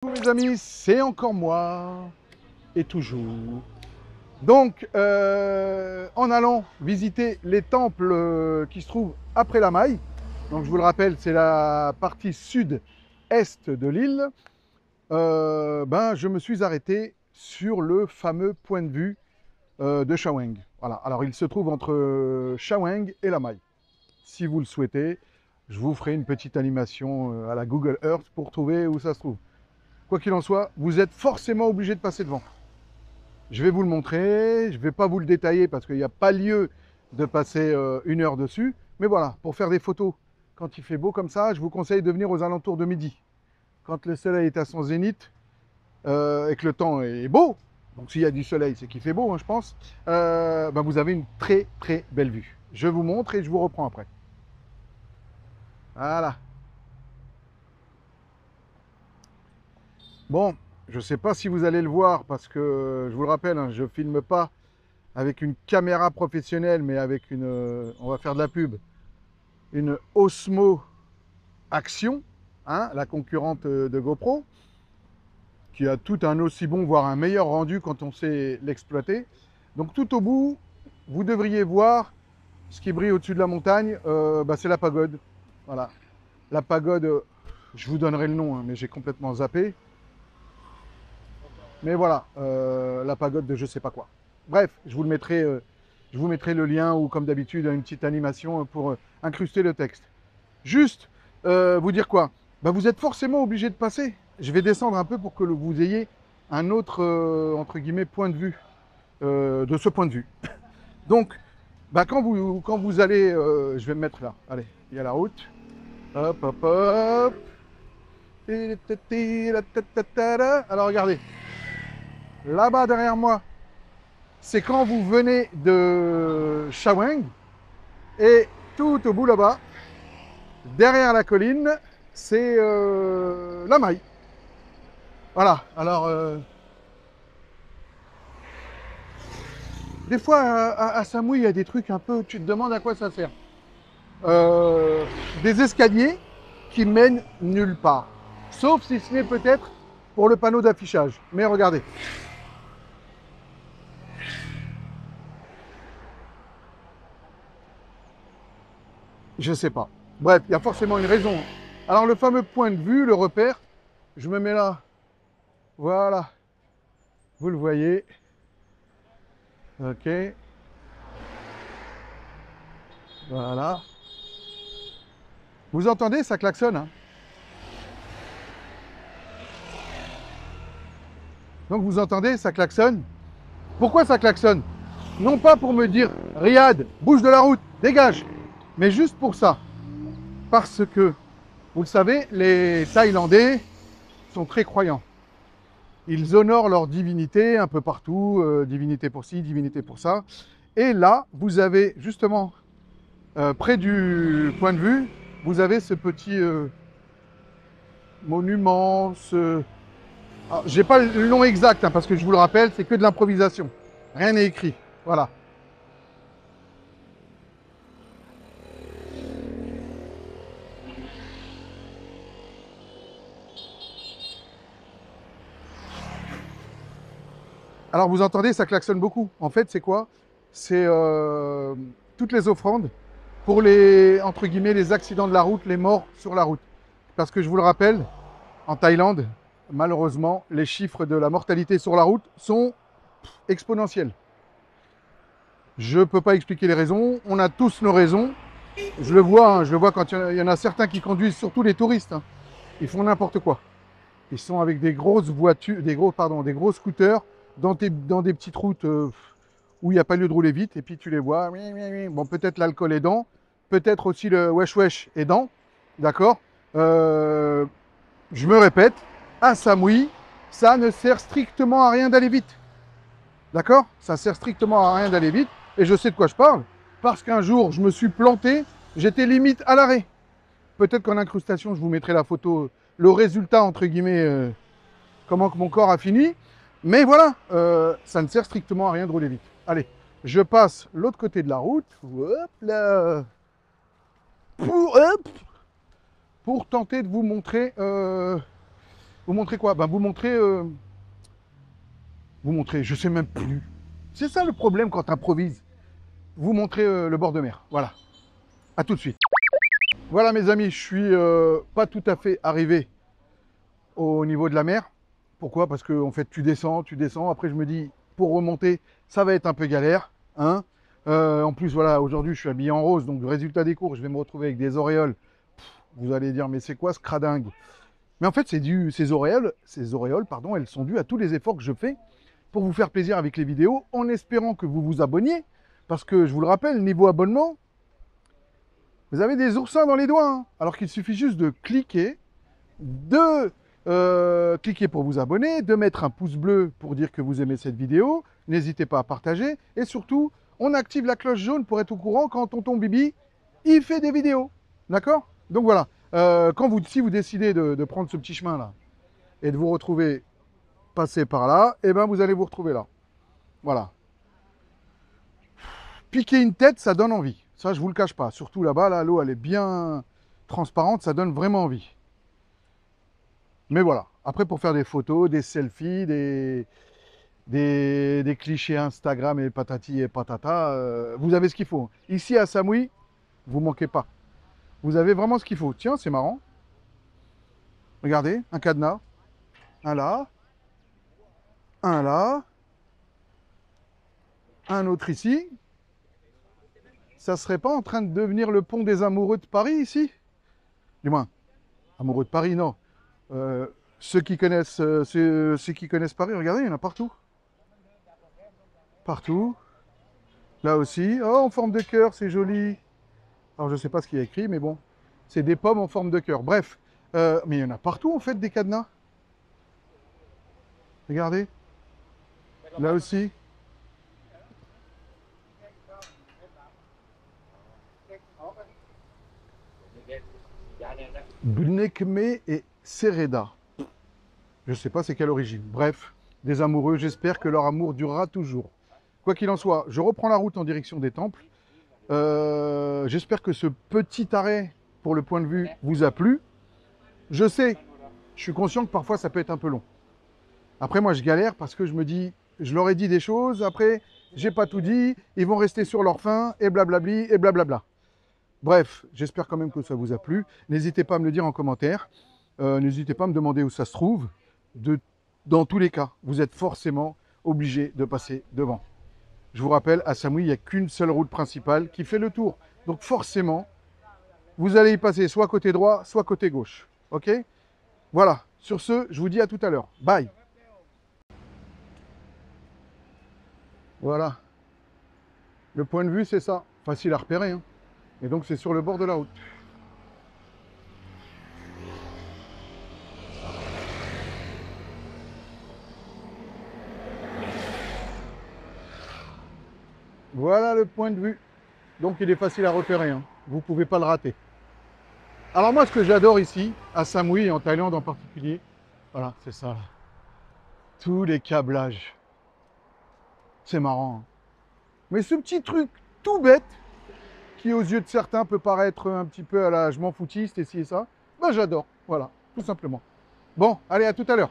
Mes amis, c'est encore moi, et toujours. Donc, en allant visiter les temples qui se trouvent après la Maille, donc je vous le rappelle, c'est la partie sud-est de l'île, je me suis arrêté sur le fameux point de vue de Shaweng. Voilà, alors il se trouve entre Shaweng et la Maille. Si vous le souhaitez, je vous ferai une petite animation à la Google Earth pour trouver où ça se trouve. Quoi qu'il en soit, vous êtes forcément obligé de passer devant. Je vais vous le montrer, je ne vais pas vous le détailler parce qu'il n'y a pas lieu de passer 1 heure dessus. Mais voilà, pour faire des photos, quand il fait beau comme ça, je vous conseille de venir aux alentours de midi. Quand le soleil est à son zénith et que le temps est beau, donc s'il y a du soleil, c'est qu'il fait beau, hein, je pense, vous avez une très très belle vue. Je vous montre et je vous reprends après. Voilà. Bon, je ne sais pas si vous allez le voir parce que, je vous le rappelle, hein, je ne filme pas avec une caméra professionnelle, mais avec une, on va faire de la pub, une Osmo Action, hein, la concurrente de GoPro, qui a tout un aussi bon, voire un meilleur rendu quand on sait l'exploiter. Donc tout au bout, vous devriez voir ce qui brille au-dessus de la montagne, c'est la pagode. Voilà, la pagode, je vous donnerai le nom, hein, mais j'ai complètement zappé. Mais voilà, la pagode de je sais pas quoi. Bref, je vous mettrai le lien ou comme d'habitude une petite animation pour incruster le texte. Juste vous dire quoi? Vous êtes forcément obligé de passer. Je vais descendre un peu pour que vous ayez un autre entre guillemets point de vue de ce point de vue. Donc, quand vous allez, je vais me mettre là. Allez, il y a la route. Hop, hop, hop. Alors regardez. Là-bas derrière moi, c'est quand vous venez de Shaweng et tout au bout là-bas, derrière la colline, c'est la Maille. Voilà, alors des fois à Samui, il y a des trucs un peu, tu te demandes à quoi ça sert. Des escaliers qui mènent nulle part, sauf si ce n'est peut-être pour le panneau d'affichage. Mais regardez. Je sais pas. Bref, il y a forcément une raison. Alors le fameux point de vue, le repère, je me mets là. Voilà. Vous le voyez. Ok. Voilà. Vous entendez, ça klaxonne, hein. Donc vous entendez, ça klaxonne. Pourquoi ça klaxonne? Non pas pour me dire, Riyad, bouge de la route, dégage. Mais juste pour ça. Parce que, vous le savez, les Thaïlandais sont très croyants. Ils honorent leur divinité un peu partout, divinité pour ci, divinité pour ça. Et là, vous avez justement, près du point de vue, vous avez ce petit monument, j'ai pas le nom exact, hein, parce que je vous le rappelle, c'est que de l'improvisation. Rien n'est écrit. Voilà. Alors vous entendez, ça klaxonne beaucoup. En fait, c'est quoi? C'est toutes les offrandes pour les, entre guillemets, les accidents de la route, les morts sur la route. Parce que je vous le rappelle, en Thaïlande, malheureusement, les chiffres de la mortalité sur la route sont exponentiels. Je ne peux pas expliquer les raisons. On a tous nos raisons. Je le vois, hein, je le vois quand il y en a certains qui conduisent, surtout les touristes. Hein. Ils font n'importe quoi. Ils sont avec des grosses voitures, des gros scooters dans des petites routes où il n'y a pas lieu de rouler vite. Et puis tu les vois. Bon, peut-être l'alcool aidant, peut-être aussi le wesh wesh aidant. D'accord. Je me répète, à Samui, ça ne sert strictement à rien d'aller vite. D'accord? Ça sert strictement à rien d'aller vite. Et je sais de quoi je parle. Parce qu'un jour, je me suis planté, j'étais limite à l'arrêt. Peut-être qu'en incrustation, je vous mettrai la photo, le résultat, entre guillemets, comment que mon corps a fini. Mais voilà, ça ne sert strictement à rien de rouler vite. Allez, je passe l'autre côté de la route. Hop là. Pour tenter de vous montrer Vous montrez quoi? Ben, vous montrez, je sais même plus. C'est ça le problème quand tu improvises. Vous montrez le bord de mer. Voilà. À tout de suite. Voilà mes amis, je suis pas tout à fait arrivé au niveau de la mer. Pourquoi? Parce que en fait tu descends. Après je me dis pour remonter, ça va être un peu galère. Hein. En plus voilà, aujourd'hui je suis habillé en rose, donc résultat des cours, je vais me retrouver avec des auréoles. Vous allez dire mais c'est quoi ce cradingue? Mais en fait ces auréoles, pardon, elles sont dues à tous les efforts que je fais pour vous faire plaisir avec les vidéos, en espérant que vous vous abonniez. Parce que je vous le rappelle, niveau abonnement, vous avez des oursins dans les doigts. Hein. Alors qu'il suffit juste de cliquer, cliquer pour vous abonner, de mettre un pouce bleu pour dire que vous aimez cette vidéo. N'hésitez pas à partager. Et surtout, on active la cloche jaune pour être au courant quand tonton Bibi, il fait des vidéos. D'accord? Donc voilà. Si vous décidez de prendre ce petit chemin là et de vous retrouver passer par là, et ben vous allez vous retrouver là. Voilà. Piquer une tête, ça donne envie. Ça, je vous le cache pas. Surtout là-bas, là, l'eau, elle est bien transparente, ça donne vraiment envie. Mais voilà. Après, pour faire des photos, des selfies, des clichés Instagram et patati et patata, vous avez ce qu'il faut. Ici, à Samui, vous manquez pas. Vous avez vraiment ce qu'il faut. Tiens, c'est marrant. Regardez, un cadenas. Un là. Un là. Un autre ici. Ça serait pas en train de devenir le pont des amoureux de Paris ici? Du moins, amoureux de Paris, non. Ceux qui connaissent Paris, regardez, il y en a partout. Partout. Là aussi. Oh, en forme de cœur, c'est joli. Alors, je ne sais pas ce qu'il y a écrit, mais bon. C'est des pommes en forme de cœur. Bref. Mais il y en a partout, en fait, des cadenas. Regardez. Là aussi. Bnekme et Sereda. Je ne sais pas c'est quelle origine. Bref, des amoureux, j'espère que leur amour durera toujours. Quoi qu'il en soit, je reprends la route en direction des temples. J'espère que ce petit arrêt pour le point de vue vous a plu. Je sais, je suis conscient que parfois ça peut être un peu long. Après moi je galère parce que je me dis, je leur ai dit des choses, après j'ai pas tout dit, ils vont rester sur leur faim et blablabli et blablabla. Bref, j'espère quand même que ça vous a plu. N'hésitez pas à me le dire en commentaire. N'hésitez pas à me demander où ça se trouve. Dans tous les cas, vous êtes forcément obligé de passer devant. Je vous rappelle, à Samui, il n'y a qu'une seule route principale qui fait le tour. Donc forcément, vous allez y passer soit côté droit, soit côté gauche. Ok? Voilà. Sur ce, je vous dis à tout à l'heure. Bye. Voilà. Le point de vue, c'est ça. Facile à repérer. Hein. Et donc, c'est sur le bord de la route. Voilà le point de vue. Donc, il est facile à repérer. Hein. Vous ne pouvez pas le rater. Alors moi, ce que j'adore ici, à Samui et en Thaïlande en particulier, voilà, c'est ça. Là. Tous les câblages. C'est marrant. Hein. Mais ce petit truc tout bête, qui aux yeux de certains peut paraître un petit peu à la je m'en foutiste et ci et ça, ben j'adore. Voilà, tout simplement. Bon, allez, à tout à l'heure.